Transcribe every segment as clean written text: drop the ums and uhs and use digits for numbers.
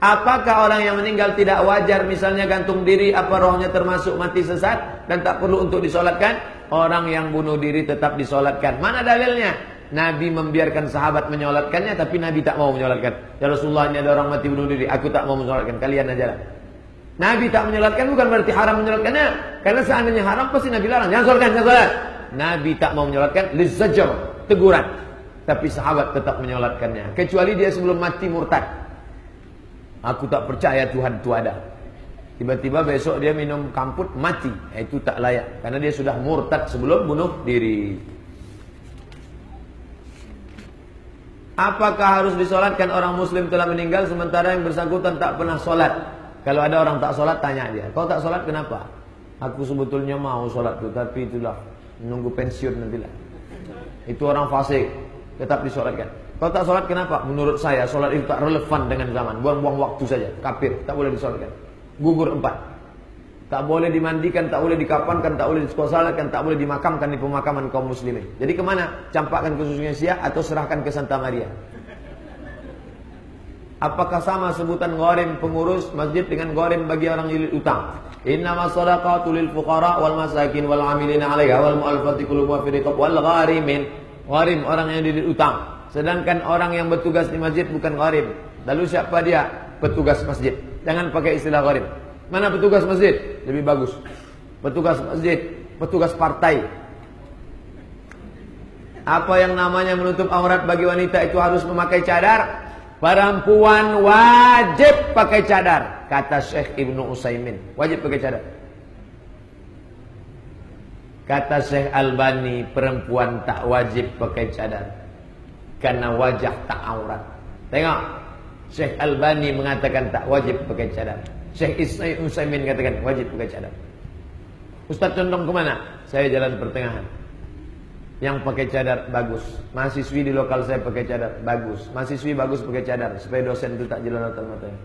Apakah orang yang meninggal tidak wajar misalnya gantung diri, apa rohnya termasuk mati sesat dan tak perlu untuk disolatkan? Orang yang bunuh diri tetap disolatkan. Mana dalilnya? Nabi membiarkan sahabat menyolatkannya, tapi Nabi tak mau menyolatkan. Ya Rasulullah, ini ada orang mati bunuh diri, aku tak mau menyolatkan, kalian aja lah. Nabi tak menyolatkan bukan berarti haram menyolatkannya. Karena seandainya haram pasti Nabi larang, jangan solatkan, jangan solat. Nabi tak mau menyolatkan, lizajar, teguran. Tapi sahabat tetap menyolatkannya. Kecuali dia sebelum mati murtad. Aku tak percaya Tuhan itu ada. Tiba-tiba besok dia minum kamput mati. Itu tak layak. Karena dia sudah murtad sebelum bunuh diri. Apakah harus disolatkan orang muslim telah meninggal sementara yang bersangkutan tak pernah solat? Kalau ada orang tak solat, tanya dia. Kau tak solat kenapa? Aku sebetulnya mau solat tuh, tapi itulah menunggu pensiun nantilah. Itu orang fasik, tetap disolatkan. Kau tak solat kenapa? Menurut saya solat itu tak relevan dengan zaman. Buang-buang waktu saja. Kafir, tak boleh disolatkan. Gugur 4. Tak boleh dimandikan, tak boleh dikapankan, tak boleh disekosalkan, tak boleh dimakamkan di pemakaman kaum muslimin. Jadi kemana? Campakkan ke susunya Syiah atau serahkan ke Santa Maria? Apakah sama sebutan gharim pengurus masjid dengan gharim bagi orang yang utang? Innamas shadaqatu lil fuqara wal masakin wal 'amilina 'alaiha wal mu'allafati qulubuhum fi riqab wal gharimin. Gharim orang yang dililit utang. Sedangkan orang yang bertugas di masjid bukan gharim. Lalu siapa dia? Petugas masjid. Jangan pakai istilah gharim. Mana petugas masjid? Lebih bagus. Petugas masjid, petugas partai. Apa yang namanya menutup aurat bagi wanita itu harus memakai cadar? Perempuan wajib pakai cadar, kata Syekh Ibnu Utsaimin. Wajib pakai cadar. Kata Syekh Albani, perempuan tak wajib pakai cadar karena wajah tak aurat. Tengok, Syekh Albani mengatakan tak wajib pakai cadar. Syekh Utsaimin katakan wajib pakai cadar. Ustaz condong kemana? Saya jalan pertengahan. Yang pakai cadar bagus. Mahasiswi di lokal saya pakai cadar bagus. Mahasiswi bagus pakai cadar supaya dosen itu tak jelalatan matanya.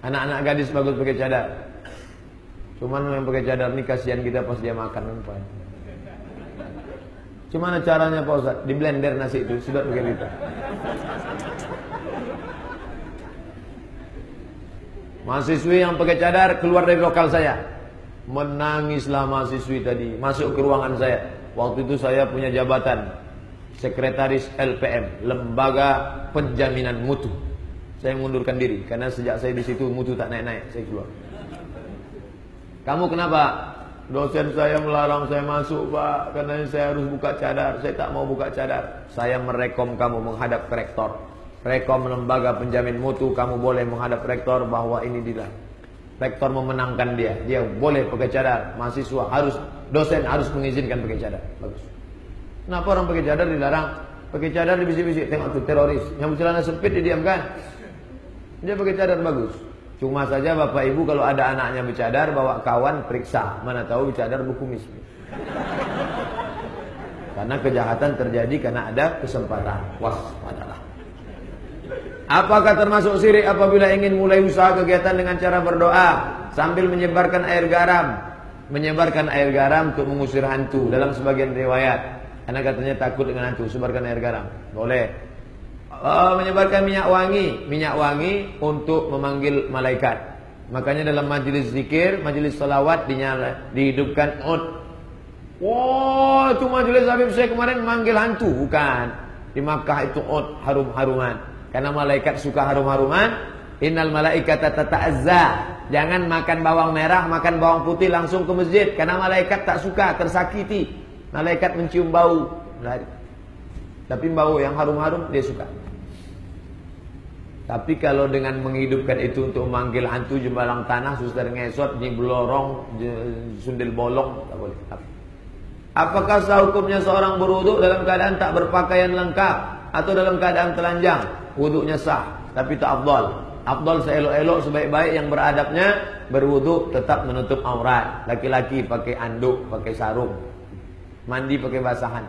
Anak-anak gadis bagus pakai cadar. Cuman yang pakai cadar ini kasihan kita pas dia makan umpan. Gimana caranya Pak Ustaz? Di blender nasi itu sudah pakai kita. Mahasiswi yang pakai cadar keluar dari lokal saya. Menangislah mahasiswi tadi. Masuk ke ruangan saya. Waktu itu saya punya jabatan Sekretaris LPM, Lembaga Penjaminan Mutu. Saya mengundurkan diri karena sejak saya di situ mutu tak naik-naik. Saya keluar. Kamu kenapa? Dosen saya melarang saya masuk Pak, karena saya harus buka cadar. Saya tak mau buka cadar. Saya merekom kamu menghadap ke rektor. Rekom lembaga penjamin mutu, kamu boleh menghadap rektor bahwa ini dia. Rektor memenangkan dia. Dia boleh pakai cadar. Mahasiswa harus, dosen harus mengizinkan pakai cadar. Bagus. Kenapa orang pakai cadar dilarang? Pakai cadar dibisik-bisik. Tengok tuh teroris. Yang celana sempit didiamkan. Dia pakai cadar bagus. Cuma saja Bapak Ibu kalau ada anaknya bercadar, bawa kawan periksa. Mana tahu bercadar buku mismi. Karena kejahatan terjadi karena ada kesempatan. Waspadalah. Apakah termasuk syirik apabila ingin mulai usaha kegiatan dengan cara berdoa sambil menyebarkan air garam? Menyebarkan air garam untuk mengusir hantu dalam sebagian riwayat. Karena katanya takut dengan hantu, sebarkan air garam. Boleh. Menyebarkan minyak wangi untuk memanggil malaikat. Makanya dalam majelis zikir, majelis salawat dihidupkan ud. Wah, itu majelis Habib saya kemarin manggil hantu. Bukan. Di Makkah itu ud, harum-haruman. Karena malaikat suka harum-haruman. Innal malaikata tata'azza. Jangan makan bawang merah, makan bawang putih langsung ke masjid. Karena malaikat tak suka, tersakiti. Malaikat mencium bau. Tapi bau yang harum-harum dia suka. Tapi kalau dengan menghidupkan itu untuk memanggil hantu jembalang tanah, suster ngesot, nyibelorong, sundel bolong, tak boleh. Apakah hukumnya seorang berwuduk dalam keadaan tak berpakaian lengkap atau dalam keadaan telanjang? Wuduknya sah, tapi tak afdal. Afdal seelok-elok sebaik-baik yang beradabnya berwuduk tetap menutup aurat. Laki-laki pakai anduk, pakai sarung. Mandi pakai basahan.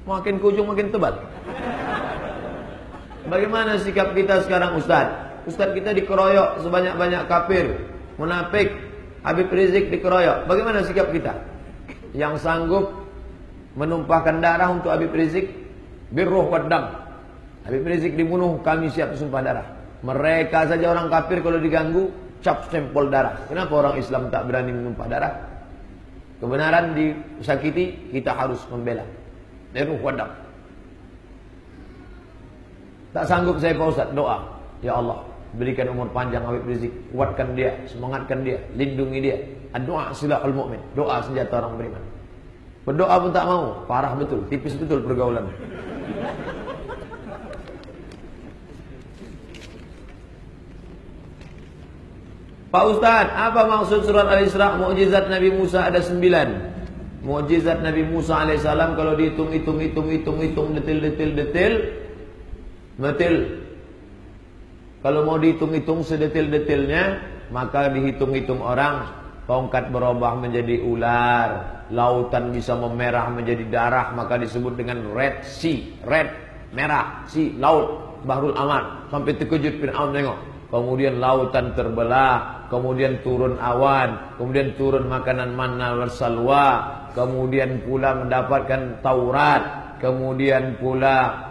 Makin kujung makin tebal. Bagaimana sikap kita sekarang Ustaz? Ustaz kita dikeroyok sebanyak-banyak kafir, munafik, Habib Rizik dikeroyok. Bagaimana sikap kita? Yang sanggup menumpahkan darah untuk Habib Rizik, birruh waddam. Habib Rizik dibunuh, kami siap sumpah darah. Mereka saja orang kafir kalau diganggu, cap stempel darah. Kenapa orang Islam tak berani menumpah darah? Kebenaran disakiti, kita harus membela. Birruh waddam. Tak sanggup saya Pak Ustaz, doa. Ya Allah, berikan umur panjang Habib Rizik, kuatkan dia, semangatkan dia, lindungi dia. Doa silahul mu'min, doa senjata orang beriman. Berdoa pun tak mau, parah betul, tipis betul pergaulan. Pak Ustaz, apa maksud surat Al-Isra? Mukjizat Nabi Musa ada 9. Mukjizat Nabi Musa alaihissalam kalau dihitung detil. Kalau mau dihitung-hitung sedetil-detilnya, maka dihitung-hitung orang. Tongkat berubah menjadi ular, lautan bisa memerah menjadi darah, maka disebut dengan Red Sea. Red, merah, sea, laut, Bahrul Ahmad. Sampai terkejut Fir'aun tengok. Kemudian lautan terbelah, kemudian turun awan, kemudian turun makanan manna wal salwa, kemudian pula mendapatkan Taurat, kemudian pula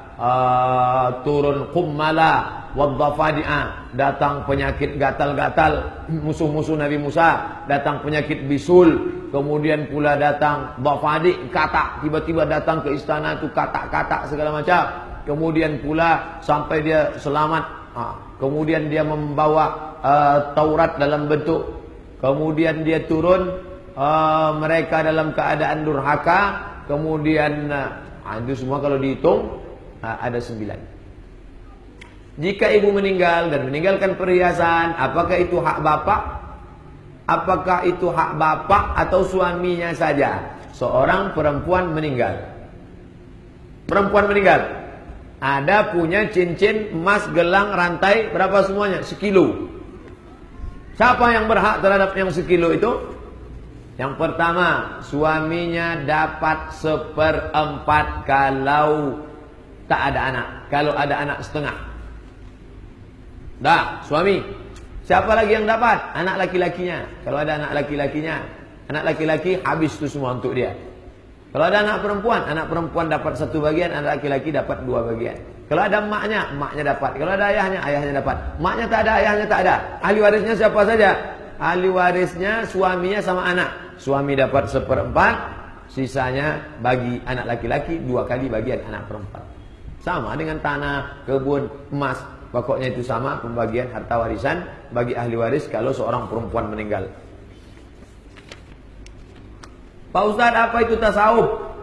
turun kummala wadhafadi'a, datang penyakit gatal-gatal, musuh-musuh Nabi Musa, datang penyakit bisul, kemudian pula datang dhafadi, katak, tiba-tiba datang ke istana itu katak-katak segala macam, kemudian pula sampai dia selamat, kemudian dia membawa Taurat dalam bentuk, kemudian dia turun, mereka dalam keadaan durhaka, kemudian itu semua kalau dihitung ada 9. Jika ibu meninggal dan meninggalkan perhiasan, apakah itu hak bapak? Apakah itu hak bapak atau suaminya saja? Seorang perempuan meninggal. Perempuan meninggal. Ada punya cincin, emas, gelang, rantai, berapa semuanya? 1 kilo. Siapa yang berhak terhadap yang 1 kilo itu? Yang pertama, suaminya dapat 1/4 kalau tak ada anak. Kalau ada anak setengah. Dah, suami. Siapa lagi yang dapat? Anak laki-lakinya. Kalau ada anak laki-lakinya, anak laki-laki habis itu semua untuk dia. Kalau ada anak perempuan dapat 1 bagian, anak laki-laki dapat 2 bagian. Kalau ada emaknya, emaknya dapat. Kalau ada ayahnya, ayahnya dapat. Emaknya tak ada, ayahnya tak ada. Ahli warisnya siapa saja? Ahli warisnya suaminya sama anak. Suami dapat 1/4, sisanya bagi anak laki-laki, 2 kali bagian anak perempuan. Sama dengan tanah, kebun, emas. Pokoknya itu sama pembagian harta warisan bagi ahli waris kalau seorang perempuan meninggal. Pak Ustaz, apa itu tasawuf?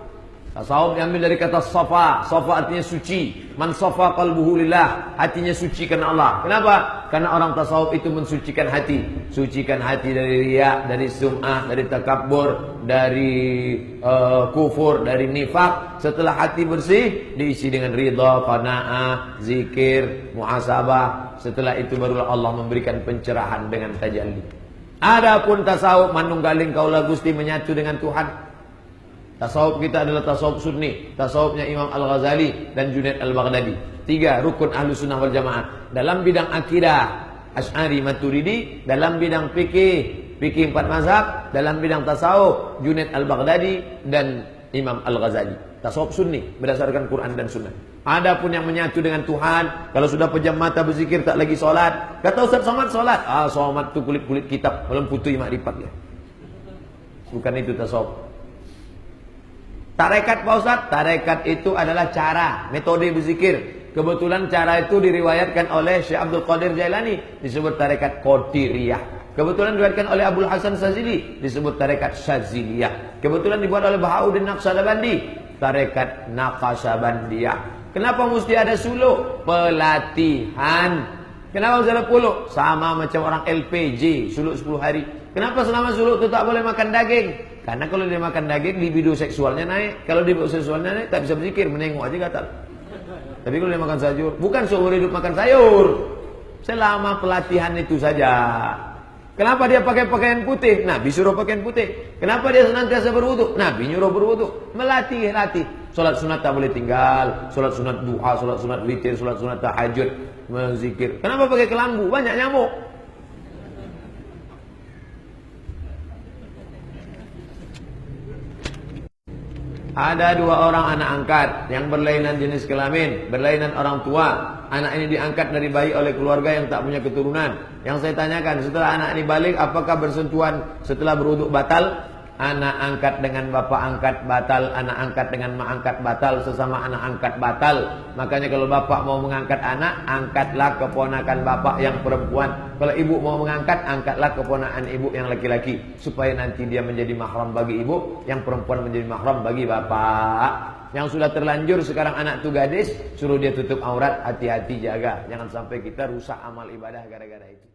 Tasawuf diambil dari kata safa. Safa artinya suci. Man safa qalbuhu lillah, hatinya suci karena Allah. Kenapa? Karena orang tasawuf itu mensucikan hati. Sucikan hati dari riya, dari sum'ah, dari takabbur, dari kufur, dari nifak. Setelah hati bersih, diisi dengan ridha, qanaah, zikir, muhasabah. Setelah itu barulah Allah memberikan pencerahan dengan tajalli. Adapun tasawuf manunggaling kaula Gusti menyatu dengan Tuhan. Tasawuf kita adalah tasawuf sunni. Tasawufnya Imam Al-Ghazali dan Junaid Al-Baghdadi. 3 rukun ahlu sunnah wal jamaah. Dalam bidang akidah Asy'ari Maturidi. Dalam bidang fikih 4 mazhab. Dalam bidang tasawuf Junaid Al-Baghdadi dan Imam Al-Ghazali. Tasawuf sunni berdasarkan Quran dan sunnah. Adapun yang menyatu dengan Tuhan, kalau sudah pejam mata berzikir tak lagi solat. Kata Ustaz Somad solat. Somad tu kulit-kulit kitab, belum putih makrifat dia. Bukan itu tasawuf. Tarekat Pak Ustaz, tarekat itu adalah cara, metode berzikir. Kebetulan cara itu diriwayatkan oleh Syekh Abdul Qadir Jailani, disebut tarekat Qadiriyah. Kebetulan diriwayatkan oleh Abdul Hasan Sazili, disebut tarekat Syaziliyah. Kebetulan dibuat oleh Bahauddin Naqsyabandi, tarekat Naqsyabandiyah. Kenapa mesti ada suluk? Pelatihan. Kenapa mesti ada puluk? Sama macam orang LPG, suluk 10 hari. Kenapa selama suluk itu tak boleh makan daging? Karena kalau dia makan daging, libido seksualnya naik. Kalau libido seksualnya naik, tak bisa berzikir, menengok aja gatal. Tapi kalau dia makan sayur, bukan seumur hidup makan sayur. Selama pelatihan itu saja. Kenapa dia pakai pakaian putih? Nabi suruh pakaian putih. Kenapa dia senantiasa berwudu? Nabi nyuruh berwudu. Melatih. Solat sunat tak boleh tinggal. Solat sunat duha, solat sunat witir, solat sunat tahajud, berzikir. Kenapa pakai kelambu? Banyak nyamuk. Ada dua orang anak angkat yang berlainan jenis kelamin, berlainan orang tua. Anak ini diangkat dari bayi oleh keluarga yang tak punya keturunan. Yang saya tanyakan, setelah anak ini balik, apakah bersentuhan setelah berwuduk batal? Anak angkat dengan bapak angkat batal, anak angkat dengan mak angkat batal, sesama anak angkat batal. Makanya kalau bapak mau mengangkat anak, angkatlah keponakan bapak yang perempuan. Kalau ibu mau mengangkat, angkatlah keponakan ibu yang laki-laki, supaya nanti dia menjadi mahram bagi ibu, yang perempuan menjadi mahram bagi bapak. Yang sudah terlanjur sekarang anak tu gadis, suruh dia tutup aurat, hati-hati jaga, jangan sampai kita rusak amal ibadah gara-gara itu.